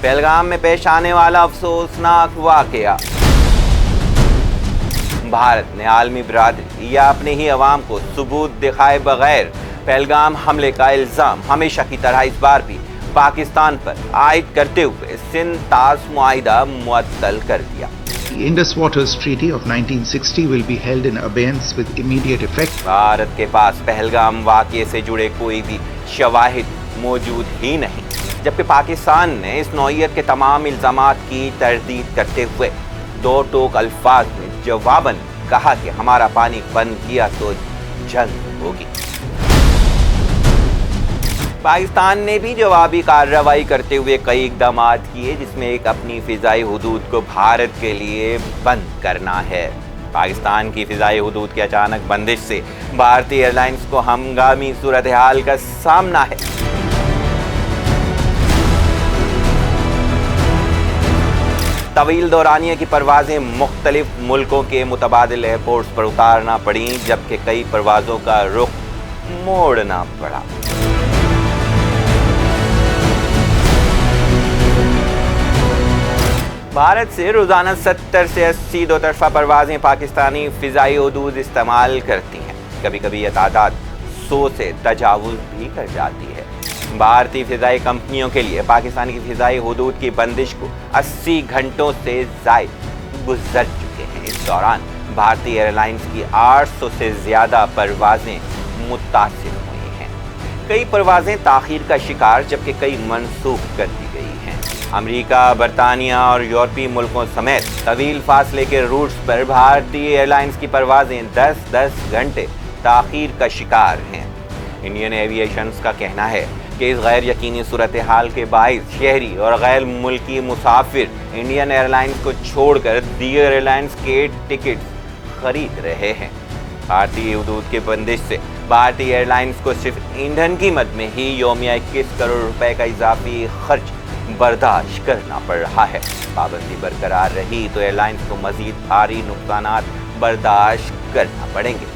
پہلگام میں پیش آنے والا افسوسناک واقعہ۔ بھارت نے عالمی برادری یا اپنے ہی عوام کو ثبوت دکھائے بغیر پہلگام حملے کا الزام ہمیشہ کی طرح اس بار بھی پاکستان پر عائد کرتے ہوئے سندھ طاس معاہدہ معطل کر دیا۔ The Indus Waters Treaty of 1960 will be held in abeyance with immediate effect. Bharat کے پاس پہلگام واقعے سے جڑے کوئی بھی شواہد موجود ہی نہیں، جبکہ پاکستان نے اس نوعیت کے تمام الزامات کی تردید کرتے ہوئے دو ٹوک الفاظ میں جواباً کہا کہ ہمارا پانی بند کیا تو جنگ ہوگی۔ پاکستان نے بھی جوابی کارروائی کرتے ہوئے کئی اقدامات کیے، جس میں ایک اپنی فضائی حدود کو بھارت کے لیے بند کرنا ہے۔ پاکستان کی فضائی حدود کی اچانک بندش سے بھارتی ایئر لائنز کو ہنگامی صورتحال کا سامنا ہے۔ طویل دورانیے کی پروازیں مختلف ملکوں کے متبادل ایئرپورٹس پر اتارنا پڑیں، جبکہ کئی پروازوں کا رخ موڑنا پڑا۔ بھارت سے روزانہ 70 سے 80 دو طرفہ پروازیں پاکستانی فضائی حدود استعمال کرتی ہیں۔ کبھی کبھی یہ تعداد 100 سے تجاوز بھی کر جاتی ہے۔ بھارتی فضائی کمپنیوں کے لیے پاکستان کی فضائی حدود کی بندش کو 80 گھنٹوں سے زائد گزر چکے ہیں۔ اس دوران بھارتی ایئر لائنز کی 800 سے زیادہ پروازیں متاثر ہوئی ہیں۔ کئی پروازیں تاخیر کا شکار، جبکہ کئی منسوخ کر دی گئی ہیں۔ امریکہ، برطانیہ اور یورپی ملکوں سمیت طویل فاصلے کے روٹس پر بھارتی ایئر لائنز کی پروازیں 10 گھنٹے تاخیر کا شکار ہیں۔ انڈین ایویشنز کا کہنا ہے کہ اس غیر یقینی صورتحال کے باعث شہری اور غیر ملکی مسافر انڈین ایئر لائنز کو چھوڑ کر دیگر ایئر لائنز کے ٹکٹ خرید رہے ہیں۔ بھارتی حدود کی بندش سے بھارتی ایئر لائنز کو صرف ایندھن کی مد میں ہی یومیہ 21 کروڑ روپے کا اضافی خرچ برداشت کرنا پڑ رہا ہے۔ پابندی برقرار رہی تو ایئر لائنز کو مزید بھاری نقصانات برداشت کرنا پڑیں گے۔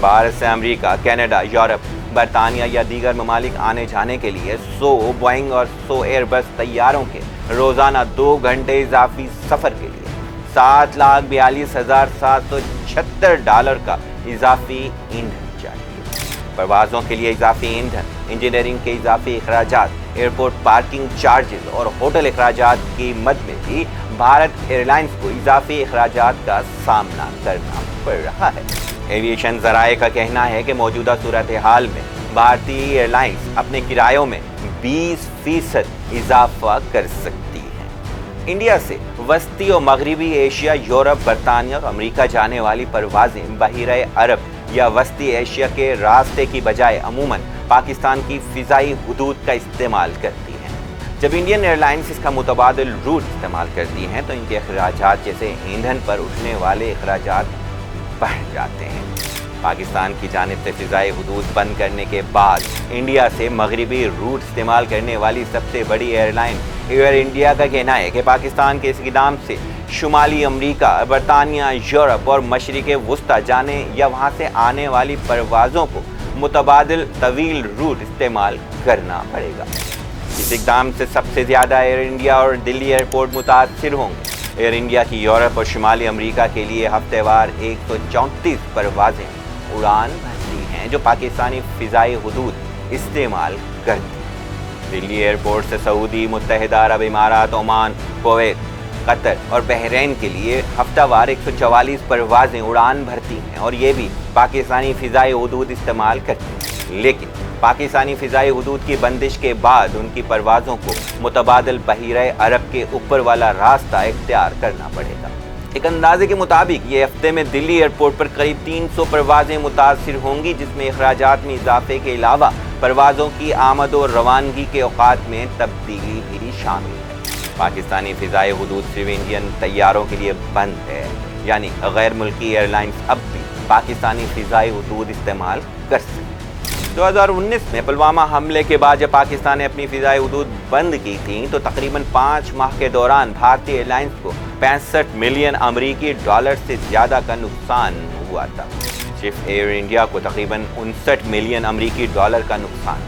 بھارت سے امریکہ، کینیڈا، یورپ، برطانیہ یا دیگر ممالک آنے جانے کے لیے 100 بوئنگ اور 100 ایئر بس طیاروں کے روزانہ 2 گھنٹے اضافی سفر کے لیے $7,42,776 کا اضافی ایندھن چاہیے۔ پروازوں کے لیے اضافی ایندھن، انجینئرنگ کے اضافی اخراجات، ایئرپورٹ پارکنگ چارجز اور ہوٹل اخراجات کی مد میں بھی بھارت ایئر لائنز کو اضافی اخراجات کا سامنا کرنا پڑ رہا ہے۔ ایویشن ذرائع کا کہنا ہے کہ موجودہ صورتحال میں بھارتی ایئر لائنز اپنے کرایوں میں 20% اضافہ کر سکتی ہے۔ انڈیا سے وسطی و مغربی ایشیا، یورپ، برطانیہ اور امریکہ جانے والی پروازیں بحیرہ عرب یا وسطی ایشیا کے راستے کی بجائے عموماً پاکستان کی فضائی حدود کا استعمال کرتی ہیں۔ جب انڈین ایئر لائنز اس کا متبادل روٹ استعمال کرتی ہیں تو ان کے اخراجات جیسے ایندھن پر اٹھنے والے اخراجات بڑھ جاتے ہیں۔ پاکستان کی جانب سے فضائی حدود بند کرنے کے بعد انڈیا سے مغربی روٹ استعمال کرنے والی سب سے بڑی ایئر لائن ایئر انڈیا کا کہنا ہے کہ پاکستان کے اس اقدام سے شمالی امریکہ، برطانیہ، یورپ اور مشرق وسطیٰ جانے یا وہاں سے آنے والی پروازوں کو متبادل طویل روٹ استعمال کرنا پڑے گا۔ اس اقدام سے سب سے زیادہ ایئر انڈیا اور دلی ایئرپورٹ متاثر ہوں گے۔ ایئر انڈیا کی یورپ اور شمالی امریکہ کے لیے ہفتہ وار 134 پروازیں اڑان بھرتی ہیں، جو پاکستانی فضائی حدود استعمال کرتی ہیں۔ دلی ایئرپورٹ سے سعودی متحدہ عرب امارات، عمان، کویت، قطر اور بحرین کے لیے ہفتہ وار 144 پروازیں اڑان بھرتی ہیں اور یہ بھی پاکستانی فضائی حدود استعمال کرتی ہیں، لیکن پاکستانی فضائی حدود کی بندش کے بعد ان کی پروازوں کو متبادل بحیرہ عرب کے اوپر والا راستہ اختیار کرنا پڑے گا۔ ایک اندازے کے مطابق یہ ہفتے میں دلی ایئرپورٹ پر قریب 300 پروازیں متاثر ہوں گی، جس میں اخراجات میں اضافے کے علاوہ پروازوں کی آمد و روانگی کے اوقات میں تبدیلی بھی شامل ہے۔ پاکستانی فضائی حدود صرف انڈین طیاروں کے لیے بند ہے، یعنی غیر ملکی ایئر لائنز اب بھی پاکستانی فضائی حدود استعمال کر سکتے ہیں۔ 2019 میں پلوامہ حملے کے بعد جب پاکستان نے اپنی فضائی حدود بند کی تھیں تو تقریباً 5 ماہ کے دوران بھارتی ایئر لائنز کو 65 ملین امریکی ڈالر سے زیادہ کا نقصان ہوا تھا۔ صرف ایئر انڈیا کو تقریباً 59 ملین امریکی ڈالر کا نقصان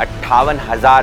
58,000